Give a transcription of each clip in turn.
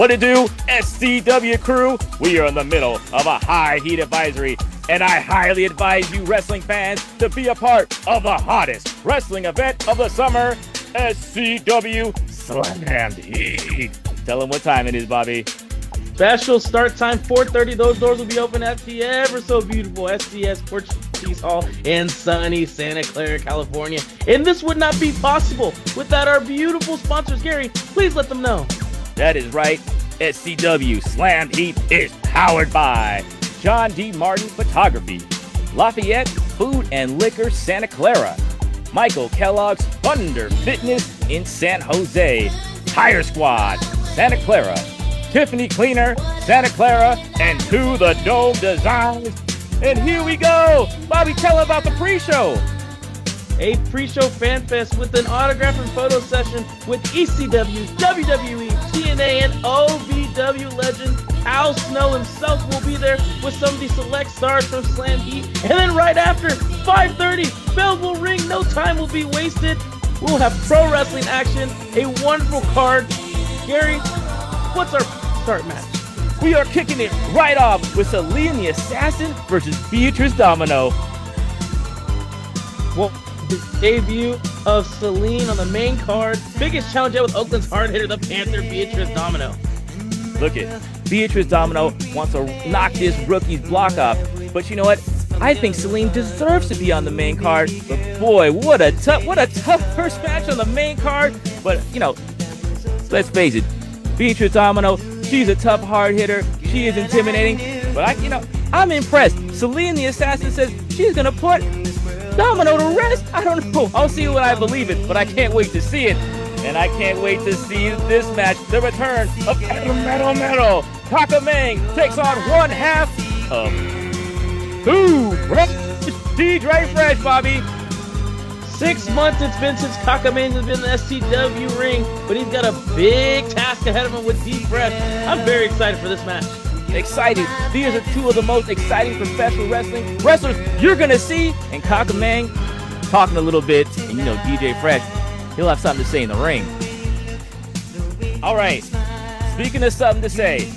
What it do, SCW crew? We are in the middle of a high heat advisory, and I highly advise you wrestling fans to be a part of the hottest wrestling event of the summer, SCW Slam Heat. Tell them what time it is, Bobby. Special start time, 4:30. Those doors will be open at the ever so beautiful SDS Portuguese Hall in sunny Santa Clara, California. And this would not be possible without our beautiful sponsors. Gary, please let them know. That is right. SCW Slam Heat is powered by John D. Martin Photography, Lafayette Food and Liquor Santa Clara, Michael Kellogg's Thunder Fitness in San Jose, Tire Squad Santa Clara, Tiffany Cleaner Santa Clara, and To the Dome Designs. And here we go. Bobby, tell about the pre-show. A pre-show fan fest with an autograph and photo session with ECW, WWE, TNA, and OVW legend Al Snow himself will be there with some of the select stars from Slam Heat. And then right after, 5:30, bells will ring, no time will be wasted. We'll have pro wrestling action, a wonderful card. Gary, what's our start match? We are kicking it right off with Celine the Assassin versus Beatrice Domino. Well, the debut of Celine on the main card. Biggest challenge yet with Oakland's hard hitter, the Panther, Beatrice Domino. Look it, Beatrice Domino wants to knock this rookie's block off. But you know what? I think Celine deserves to be on the main card. But boy, what a tough first match on the main card. But you know, let's face it, Beatrice Domino, she's a tough hard hitter. She is intimidating. But I'm impressed. Celine the Assassin says she's gonna put Domino to rest. I don't know. I'll see when I believe it, but I can't wait to see it. And I can't wait to see this match, the return of Metal. Kakamang takes on one half of DJ Fresh, Bobby. 6 months it's been since Kakamang has been in the SCW ring, but he's got a big task ahead of him with D Fresh. I'm very excited for this match. Excited. These are two of the most exciting professional wrestlers you're gonna see. And Kakamang talking a little bit, and DJ Fresh, he'll have something to say in the ring. All right. Speaking of something to say,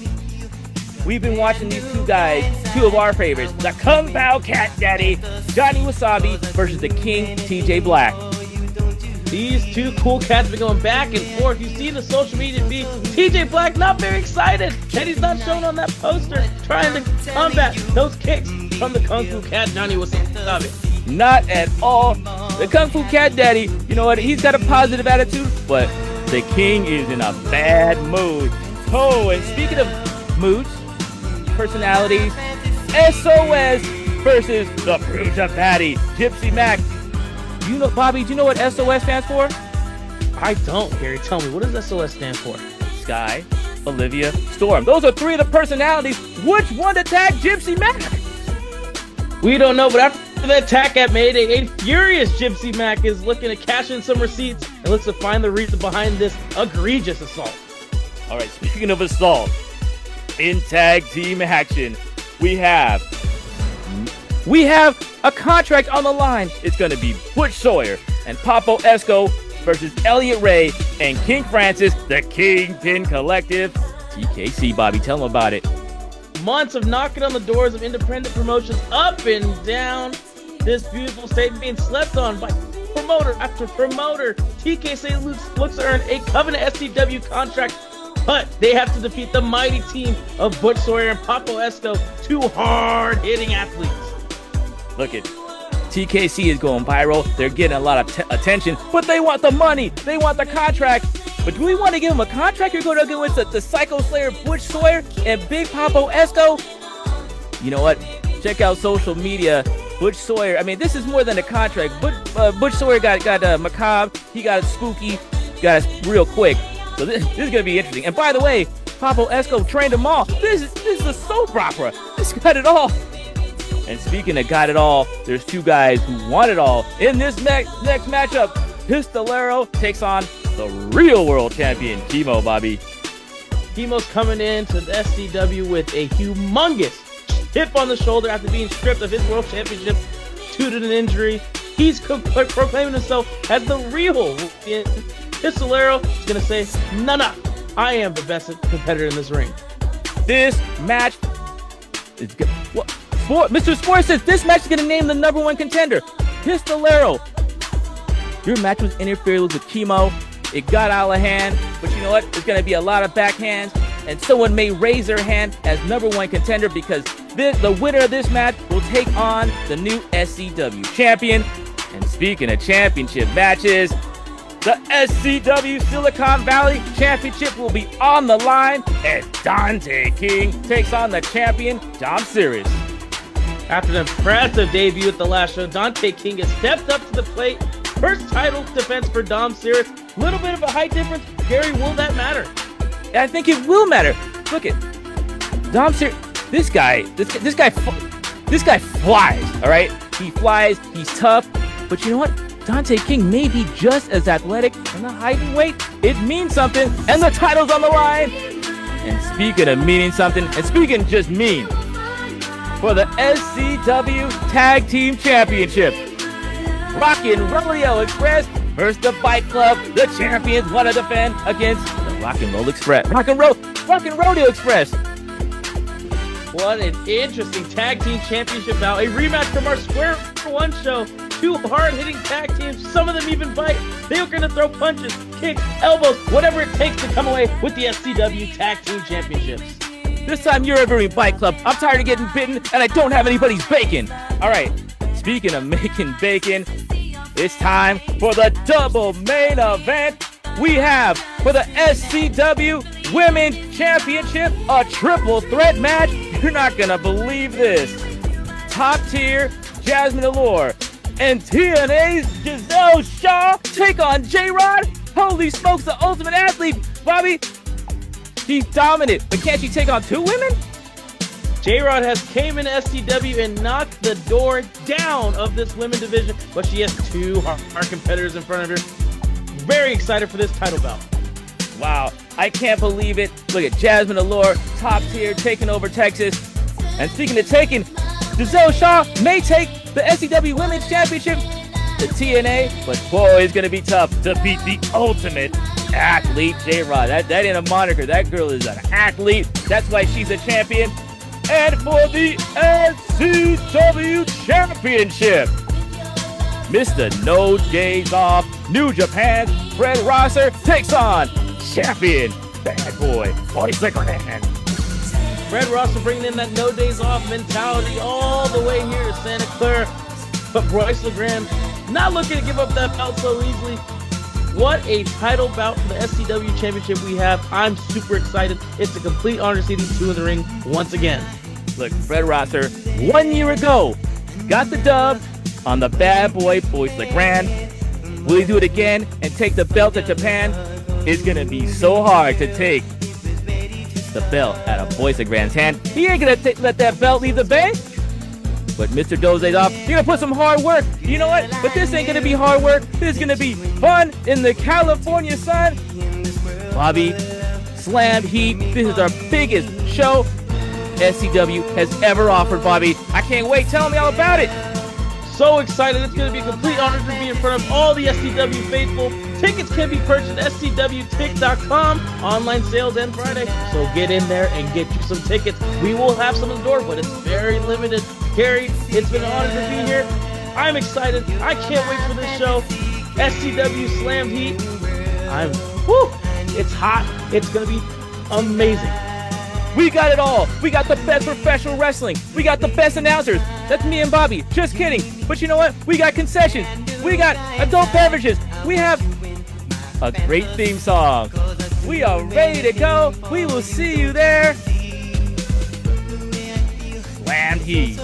we've been watching these two guys, two of our favorites, the Kung Pao Cat Daddy, Johnny Wasabi versus the King, TJ Black. These two cool cats been going back and forth. You see the social media feed. TJ Black not very excited that he's not shown on that poster trying to combat those kicks from the Kung Fu Cat Johnny Wasabi. Not at all. The Kung Fu Cat Daddy, you know what? He's got a positive attitude, but the King is in a bad mood. Oh, and speaking of moods, personalities, SOS versus the Prusa Patty, Gypsy Mac. Bobby, do you know what SOS stands for? I don't, Gary. Tell me, what does SOS stand for? Sky, Olivia, Storm. Those are three of the personalities. Which one attacked Gypsy Mac? We don't know, but after the attack at Mayday, a furious Gypsy Mac is looking to cash in some receipts and looks to find the reason behind this egregious assault. All right, speaking of assault, in tag team action, we have a contract on the line. It's going to be Butch Sawyer and Papo Esco versus Elliot Ray and King Francis, the Kingpin Collective. TKC, Bobby, tell them about it. Months of knocking on the doors of independent promotions up and down this beautiful state being slept on by promoter after promoter. TKC looks to earn a Covenant SCW contract, but they have to defeat the mighty team of Butch Sawyer and Papo Esco, two hard-hitting athletes. Look at TKC is going viral. They're getting a lot of attention, but they want the money. They want the contract. But do we want to give them a contract? You're going to go with the Psycho Slayer Butch Sawyer and Big Papo Esco? You know what? Check out social media. Butch Sawyer. I mean, this is more than a contract. Butch Sawyer got macabre. He got spooky. Got us real quick. So this is going to be interesting. And by the way, Papo Esco trained them all. This is a soap opera. This got it all. And speaking of got it all, there's two guys who want it all. In this next matchup, Pistolero takes on the real world champion, Chemo, Bobby. Chemo's coming into the SCW with a humongous chip on the shoulder after being stripped of his world championship due to an injury. He's proclaiming himself as the real champion. Pistolero is going to say, nah, I am the best competitor in this ring. This match is good. What? Mr. Sports says this match is going to name the #1 contender. Pistolero. Your match was interfered with chemo. It got out of hand. But you know what? There's going to be a lot of backhands. And someone may raise their hand as #1 contender because the winner of this match will take on the new SCW champion. And speaking of championship matches, the SCW Silicon Valley Championship will be on the line as Dante King takes on the champion, Dom Sirius. After an impressive debut at the last show, Dante King has stepped up to the plate. First title defense for Dom Sirius. Little bit of a height difference. Gary, will that matter? I think it will matter. Look at Dom Sirius. This guy flies. All right, he flies. He's tough. But you know what? Dante King may be just as athletic, and the height and weight, it means something, and the title's on the line. And speaking of meaning something, and speaking just mean, for the SCW Tag Team Championship, Rockin' Rodeo Express versus the Bike Club. The champions want to defend against the Rockin' Rodeo Express. What an interesting tag team championship bout. A rematch from our Square One show. Two hard-hitting tag teams. Some of them even bite. They are going to throw punches, kicks, elbows, whatever it takes to come away with the SCW Tag Team Championships. This time you're every Bike Club. I'm tired of getting bitten, and I don't have anybody's bacon. All right, speaking of making bacon, it's time for the double main event. We have, for the SCW Women's Championship, a triple threat match. You're not going to believe this. Top tier Jasmine Allure and TNA's Giselle Shaw take on J-Rod. Holy smokes, the ultimate athlete. Bobby, she's dominant, but can't she take on two women? J-Rod has came in SCW and knocked the door down of this women division, but she has two hard competitors in front of her. Very excited for this title bout. Wow, I can't believe it. Look at Jasmine Allure, top tier, taking over Texas. And speaking of taking, Giselle Shaw may take the SCW Women's Championship to TNA, but boy, it's going to be tough to beat the ultimate athlete, J-Rod. That ain't a moniker. That girl is an athlete. That's why she's a champion. And for the SCW Championship, Mr. No Days Off, New Japan's Fred Rosser takes on champion Bad Boy Boyce LeGrand. Fred Rosser bringing in that no days off mentality all the way here to Santa Clara. But Boyce LeGrand not looking to give up that belt so easily. What a title bout for the SCW Championship we have. I'm super excited. It's a complete honor to see these two in the ring once again. Look, Fred Rosser, 1 year ago, got the dub on the Bad Boy Boyce LeGrand. Will he do it again and take the belt to Japan? It's going to be so hard to take the belt out of Boyce LeGrand's hand. He ain't going to let that belt leave the bank. But Mr. Doze's off. You're going to put some hard work. You know what? But this ain't going to be hard work. This is going to be fun in the California sun. Bobby, Slam Heat. This is our biggest show SCW has ever offered, Bobby. I can't wait. Tell me all about it. So excited. It's going to be a complete honor to be in front of all the SCW faithful. Tickets can be purchased at scwtick.com. Online sales end Friday. So get in there and get you some tickets. We will have some at the door, but it's very limited. Gary, it's been an honor to be here. I'm excited. I can't wait for this show. SCW Slam Heat. It's hot. It's going to be amazing. We got it all. We got the best professional wrestling. We got the best announcers. That's me and Bobby. Just kidding. But you know what? We got concessions. We got adult beverages. We have a great theme song. We are ready to go. We will see you there. Slam Heat.